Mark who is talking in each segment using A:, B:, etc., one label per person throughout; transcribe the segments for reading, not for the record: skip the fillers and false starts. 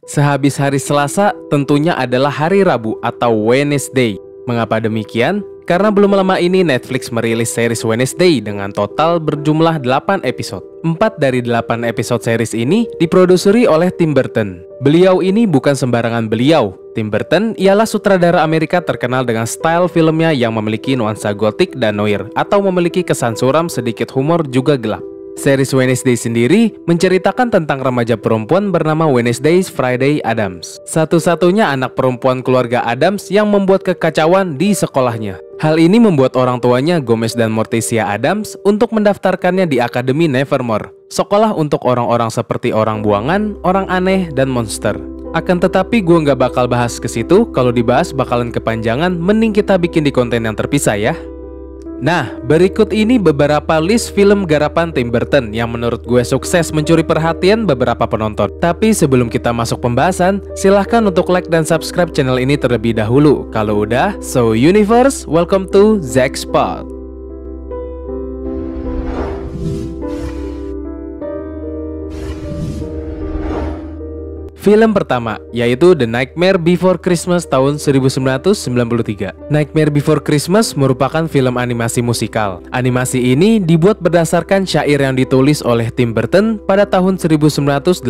A: Sehabis hari Selasa, tentunya adalah hari Rabu atau Wednesday. Mengapa demikian? Karena belum lama ini Netflix merilis series Wednesday dengan total berjumlah 8 episode. 4 dari 8 episode series ini diproduseri oleh Tim Burton. Beliau ini bukan sembarangan beliau. Tim Burton ialah sutradara Amerika terkenal dengan style filmnya yang memiliki nuansa gotik dan noir, atau memiliki kesan suram, sedikit humor, juga gelap. Series Wednesday sendiri menceritakan tentang remaja perempuan bernama Wednesday Friday Addams, satu-satunya anak perempuan keluarga Addams yang membuat kekacauan di sekolahnya. Hal ini membuat orang tuanya, Gomez dan Morticia Addams, untuk mendaftarkannya di Akademi Nevermore, sekolah untuk orang-orang seperti orang buangan, orang aneh, dan monster. Akan tetapi gue nggak bakal bahas ke situ, kalau dibahas bakalan kepanjangan, mending kita bikin di konten yang terpisah ya. Nah, berikut ini beberapa list film garapan Tim Burton yang menurut gue sukses mencuri perhatian beberapa penonton. Tapi sebelum kita masuk pembahasan, silahkan untuk like dan subscribe channel ini terlebih dahulu. Kalau udah, so universe, welcome to Zack Spot. Film pertama, yaitu The Nightmare Before Christmas tahun 1993. Nightmare Before Christmas merupakan film animasi musikal. Animasi ini dibuat berdasarkan syair yang ditulis oleh Tim Burton pada tahun 1982.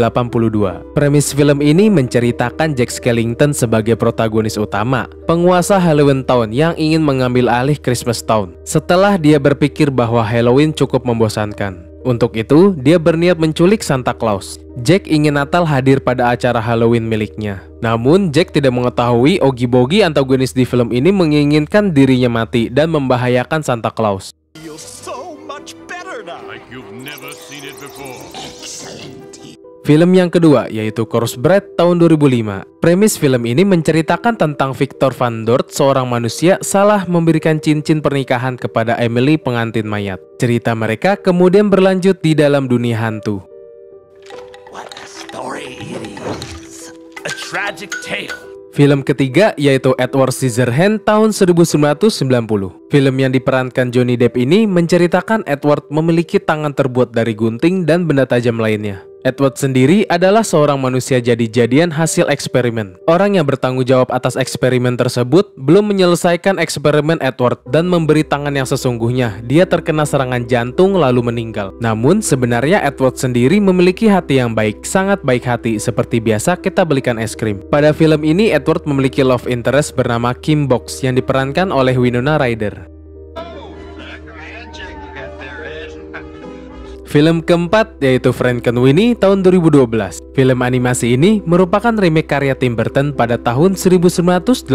A: Premis film ini menceritakan Jack Skellington sebagai protagonis utama, penguasa Halloween Town yang ingin mengambil alih Christmas Town, setelah dia berpikir bahwa Halloween cukup membosankan. Untuk itu, dia berniat menculik Santa Claus. Jack ingin Natal hadir pada acara Halloween miliknya. Namun, Jack tidak mengetahui Oogie Boogie antagonis di film ini menginginkan dirinya mati dan membahayakan Santa Claus. Film yang kedua, yaitu Crossbred tahun 2005. Premis film ini menceritakan tentang Victor Van Dort, seorang manusia salah memberikan cincin pernikahan kepada Emily, pengantin mayat. Cerita mereka kemudian berlanjut di dalam dunia hantu.
B: What a story it is. A tragic tale.
A: Film ketiga yaitu Edward Scissorhands tahun 1990. Film yang diperankan Johnny Depp ini menceritakan Edward memiliki tangan terbuat dari gunting dan benda tajam lainnya. Edward sendiri adalah seorang manusia jadi-jadian hasil eksperimen. Orang yang bertanggung jawab atas eksperimen tersebut belum menyelesaikan eksperimen Edward dan memberi tangan yang sesungguhnya. Dia terkena serangan jantung lalu meninggal. Namun sebenarnya Edward sendiri memiliki hati yang baik, sangat baik hati. Seperti biasa kita belikan es krim. Pada film ini Edward memiliki love interest bernama Kim Box yang diperankan oleh Winona Ryder. Film keempat yaitu Frankenweenie tahun 2012. Film animasi ini merupakan remake karya Tim Burton pada tahun 1984.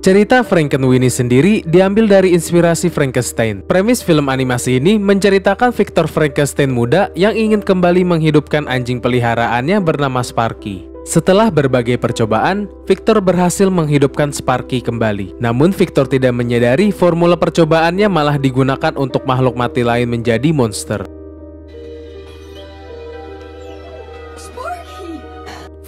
A: Cerita Frankenweenie sendiri diambil dari inspirasi Frankenstein. Premis film animasi ini menceritakan Victor Frankenstein muda yang ingin kembali menghidupkan anjing peliharaannya bernama Sparky. Setelah berbagai percobaan, Victor berhasil menghidupkan Sparky kembali. Namun Victor tidak menyadari formula percobaannya malah digunakan untuk makhluk mati lain menjadi monster.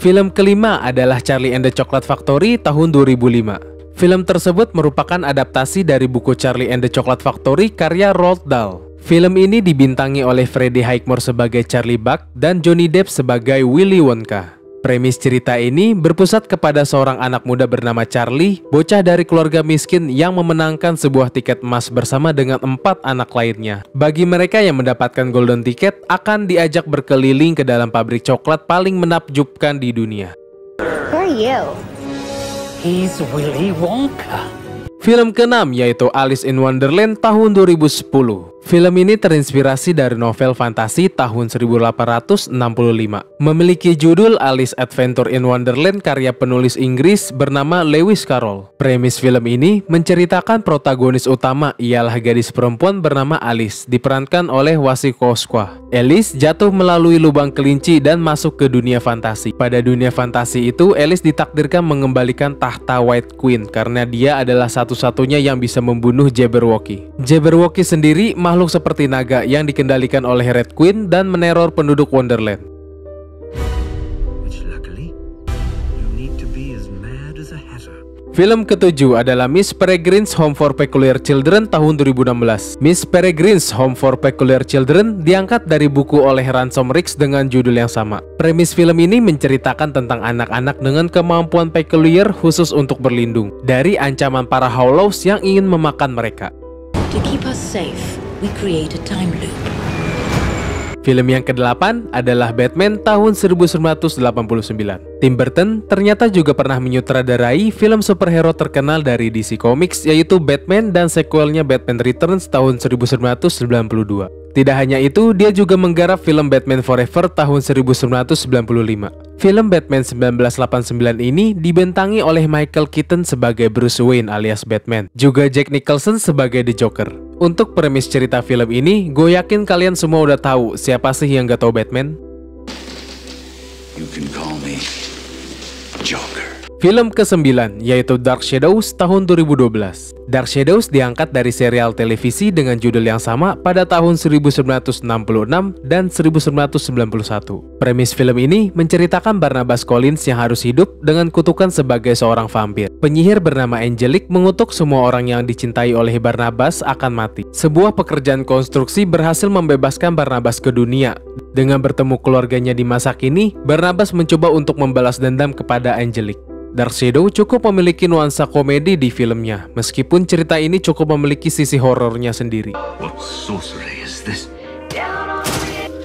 A: Film kelima adalah Charlie and the Chocolate Factory tahun 2005. Film tersebut merupakan adaptasi dari buku Charlie and the Chocolate Factory karya Roald Dahl. Film ini dibintangi oleh Freddie Highmore sebagai Charlie Buck dan Johnny Depp sebagai Willy Wonka. Premis cerita ini berpusat kepada seorang anak muda bernama Charlie, bocah dari keluarga miskin yang memenangkan sebuah tiket emas bersama dengan 4 anak lainnya. Bagi mereka yang mendapatkan golden ticket, akan diajak berkeliling ke dalam pabrik coklat paling menakjubkan di dunia.
C: Who are you?
B: He's Willy Wonka.
A: Film keenam yaitu Alice in Wonderland tahun 2010. Film ini terinspirasi dari novel fantasi tahun 1865. Memiliki judul Alice Adventure in Wonderland karya penulis Inggris bernama Lewis Carroll. Premis film ini menceritakan protagonis utama ialah gadis perempuan bernama Alice, diperankan oleh Wasikowska. Alice jatuh melalui lubang kelinci dan masuk ke dunia fantasi. Pada dunia fantasi itu, Alice ditakdirkan mengembalikan tahta White Queen karena dia adalah satu-satunya yang bisa membunuh Jabberwocky. Jabberwocky sendiri makhluk seperti naga yang dikendalikan oleh Red Queen dan meneror penduduk Wonderland. Film ketujuh adalah Miss Peregrine's Home for Peculiar Children tahun 2016. Miss Peregrine's Home for Peculiar Children diangkat dari buku oleh Ransom Riggs dengan judul yang sama. Premis film ini menceritakan tentang anak-anak dengan kemampuan peculiar khusus untuk berlindung dari ancaman para Hollows yang ingin memakan mereka.
C: To keep us safe, we create a time loop.
A: Film yang ke-8 adalah Batman tahun 1989. Tim Burton ternyata juga pernah menyutradarai film superhero terkenal dari DC Comics, yaitu Batman dan sequelnya Batman Returns tahun 1992. Tidak hanya itu, dia juga menggarap film Batman Forever tahun 1995. Film Batman 1989 ini dibentangi oleh Michael Keaton sebagai Bruce Wayne alias Batman, juga Jack Nicholson sebagai The Joker. Untuk premis cerita film ini, gue yakin kalian semua udah tahu siapa sih yang gak tahu Batman?
B: You can call me Joker.
A: Film ke-9 yaitu Dark Shadows tahun 2012. Dark Shadows diangkat dari serial televisi dengan judul yang sama pada tahun 1966 dan 1991. Premis film ini menceritakan Barnabas Collins yang harus hidup dengan kutukan sebagai seorang vampir. Penyihir bernama Angelic mengutuk semua orang yang dicintai oleh Barnabas akan mati. Sebuah pekerjaan konstruksi berhasil membebaskan Barnabas ke dunia. Dengan bertemu keluarganya di masa kini, Barnabas mencoba untuk membalas dendam kepada Angelic. Dark Shadow cukup memiliki nuansa komedi di filmnya, meskipun cerita ini cukup memiliki sisi horornya sendiri.
B: What sorcery is this?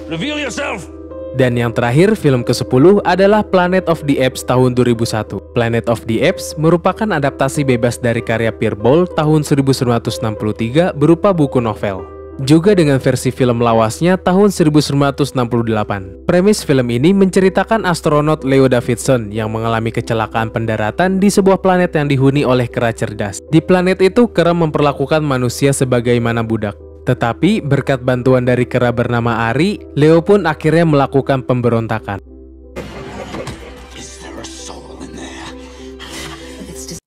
B: Reveal yourself!
A: Dan yang terakhir, film ke-10 adalah Planet of the Apes tahun 2001. Planet of the Apes merupakan adaptasi bebas dari karya Pierre Boulle tahun 1963 berupa buku novel. Juga dengan versi film lawasnya tahun 1968. Premis film ini menceritakan astronot Leo Davidson yang mengalami kecelakaan pendaratan di sebuah planet yang dihuni oleh kera cerdas. Di planet itu, kera memperlakukan manusia sebagaimana budak. Tetapi berkat bantuan dari kera bernama Ari, Leo pun akhirnya melakukan pemberontakan.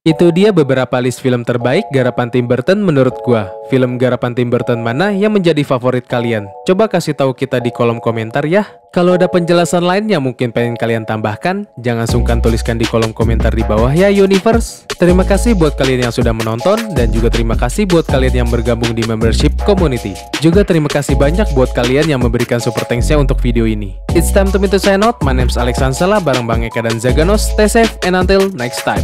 A: Itu dia beberapa list film terbaik garapan Tim Burton menurut gua. Film garapan Tim Burton mana yang menjadi favorit kalian? Coba kasih tahu kita di kolom komentar ya. Kalau ada penjelasan lain yang mungkin pengen kalian tambahkan, jangan sungkan tuliskan di kolom komentar di bawah ya Universe. Terima kasih buat kalian yang sudah menonton, dan juga terima kasih buat kalian yang bergabung di membership community. Juga terima kasih banyak buat kalian yang memberikan super thanks-nya untuk video ini. It's time to me to sign out. My name's Alex Ansela bareng Bang Eka dan Zaganos. Stay safe and until next time.